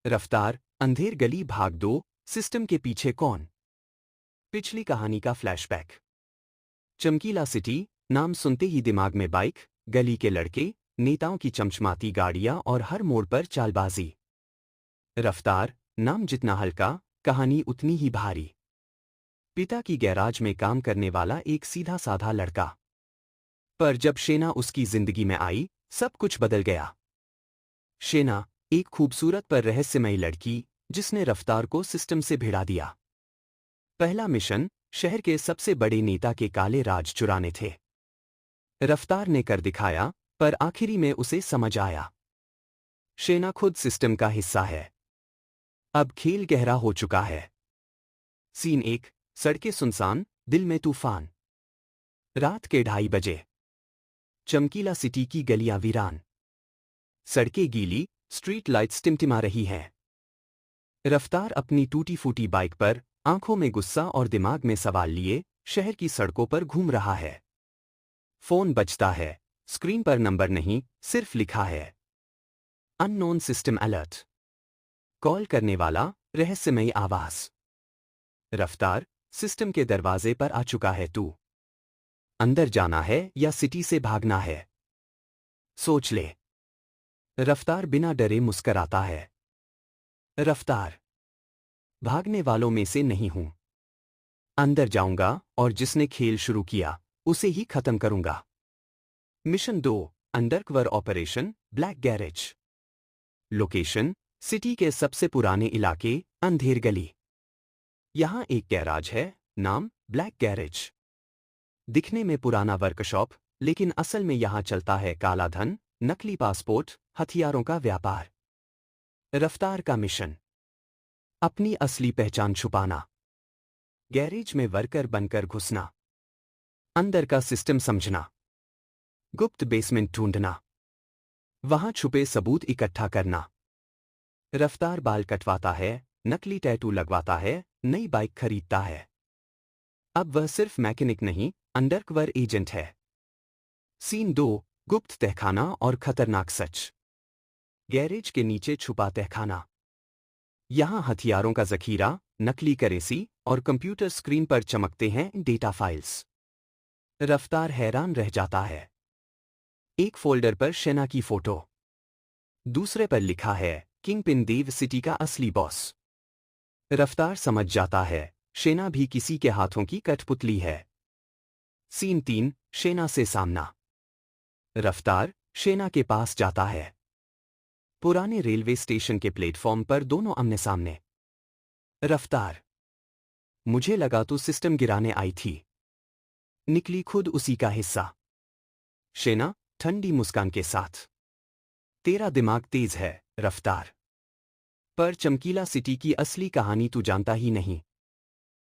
रफ्तार, अंधेर गली भाग 2, सिस्टम के पीछे कौन? पिछली कहानी का फ्लैशबैक। चमकीला सिटी, नाम सुनते ही दिमाग में बाइक, गली के लड़के, नेताओं की चमचमाती गाड़ियां और हर मोड़ पर चालबाजी। रफ्तार, नाम जितना हल्का, कहानी उतनी ही भारी। पिता की गैराज में काम करने वाला एक सीधा साधा लड़का। पर जब शेना उसकी जिंदगी में आई, सब कुछ बदल गया। शेना, एक खूबसूरत पर रहस्यमयी लड़की, जिसने रफ्तार को सिस्टम से भिड़ा दिया। पहला मिशन, शहर के सबसे बड़े नेता के काले राज चुराने थे। रफ्तार ने कर दिखाया, पर आखिरी में उसे समझ आया। शेना खुद सिस्टम का हिस्सा है। अब खेल गहरा हो चुका है। सीन 1, सड़कें सुनसान, दिल में तूफान। रात के 2:30 बजे। चमकीला सिटी की गलियां वीरान। सड़कें गीली, स्ट्रीट लाइट्स टिमटिमा रही हैं। रफ्तार अपनी टूटी फूटी बाइक पर, आंखों में गुस्सा और दिमाग में सवाल लिए, शहर की सड़कों पर घूम रहा है। फोन बजता है, स्क्रीन पर नंबर नहीं, सिर्फ लिखा है, अननोन सिस्टम अलर्ट। कॉल करने वाला, रहस्यमयी आवाज। रफ्तार, सिस्टम के दरवाजे पर आ चुका है तू। अंदर जाना है या सिटी से भागना है? सोच ले। रफ्तार बिना डरे मुस्कराता है। रफ्तार, भागने वालों में से नहीं हूं। अंदर जाऊंगा और जिसने खेल शुरू किया, उसे ही खत्म करूंगा। Mission 2, undercover operation, black garage. Location, city के सबसे पुराने इलाके, अंधेर गली। यहां एक गैराज है, नाम ब्लैक गैरेज। दिखने में पुराना वर्कशॉप, लेकिन असल में यहां चलता है काला धन, नकली पासपोर्ट, हथियारों का व्यापार। रफ्तार का मिशन, अपनी असली पहचान छुपाना। गैरेज में वर्कर बनकर घुसना। अंदर का सिस्टम समझना। गुप्त बेसमेंट ढूंढना। वहां छुपे सबूत इकट्ठा करना। रफ्तार बाल कटवाता है, नकली टैटू लगवाता है, नई बाइक खरीदता है। अब वह सिर्फ मैकेनिक नहीं, अंडरकवर एजेंट है। सीन 2, गुप्त तहखाना और खतरनाक सच। गैरेज के नीचे छुपा तहखाना। यहां हथियारों का जखीरा, नकली करेंसी और कंप्यूटर स्क्रीन पर चमकते हैं डेटा फाइल्स। रफ्तार हैरान रह जाता है। एक फोल्डर पर शेना की फोटो। दूसरे पर लिखा है, किंगपिन देव सिटी का असली बॉस। रफ्तार समझ जाता है, शेना भी किसी के हाथों की कठपुतली है। सीन 3, शेना से सामना। रफ्तार, शेना के पास जाता है। पुराने रेलवे स्टेशन के प्लेटफॉर्म पर दोनों आमने सामने। रफ्तार, मुझे लगा तो सिस्टम गिराने आई थी। निकली खुद उसी का हिस्सा। शेना, ठंडी मुस्कान के साथ, तेरा दिमाग तेज है, रफ्तार। पर चमकीला सिटी की असली कहानी तू जानता ही नहीं।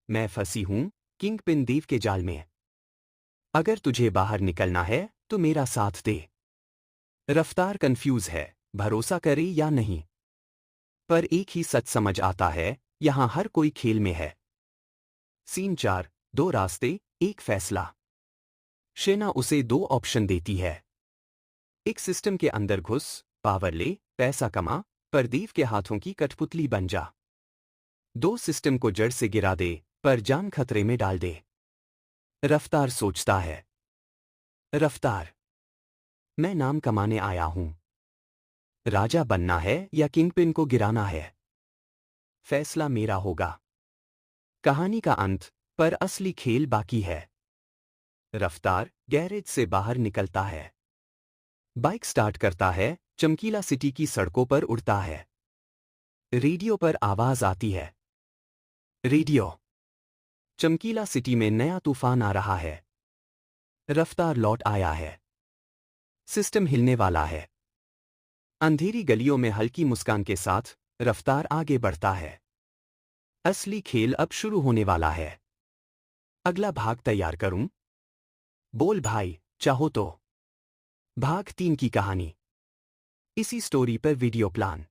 मैं फंसी हूं, किंगपिन देव के जाल में। अगर तुझे बाहर निकलना है, तो मेरा साथ दे। रफ्तार कंफ्यूज है, भरोसा करे या नहीं। पर एक ही सच समझ आता है, यहां हर कोई खेल में है। सीन 4, 2 रास्ते, एक फैसला। शेना उसे 2 ऑप्शन देती है। एक सिस्टम के अंदर घुस, पावर ले, पैसा कमा, पर देव के हाथों की कठपुतली बन जा। 2 सिस्टम को जड़ से गिरा दे, पर जान खतरे में डाल दे। रफ्तार सोचता है। रफ्तार, मैं नाम कमाने आया हूं। राजा बनना है या किंगपिन को गिराना है? फैसला मेरा होगा। कहानी का अंत, पर असली खेल बाकी है। रफ्तार गैरेज से बाहर निकलता है। बाइक स्टार्ट करता है, चमकीला सिटी की सड़कों पर उड़ता है। रेडियो पर आवाज आती है। रेडियो, चमकीला सिटी में नया तूफान आ रहा है। रफ्तार लौट आया है। सिस्टम हिलने वाला है। अंधेरी गलियों में हल्की मुस्कान के साथ रफ्तार आगे बढ़ता है। असली खेल अब शुरू होने वाला है। अगला भाग तैयार करूं? बोल भाई, चाहो तो। भाग 3 की कहानी। इसी स्टोरी पर वीडियो प्लान।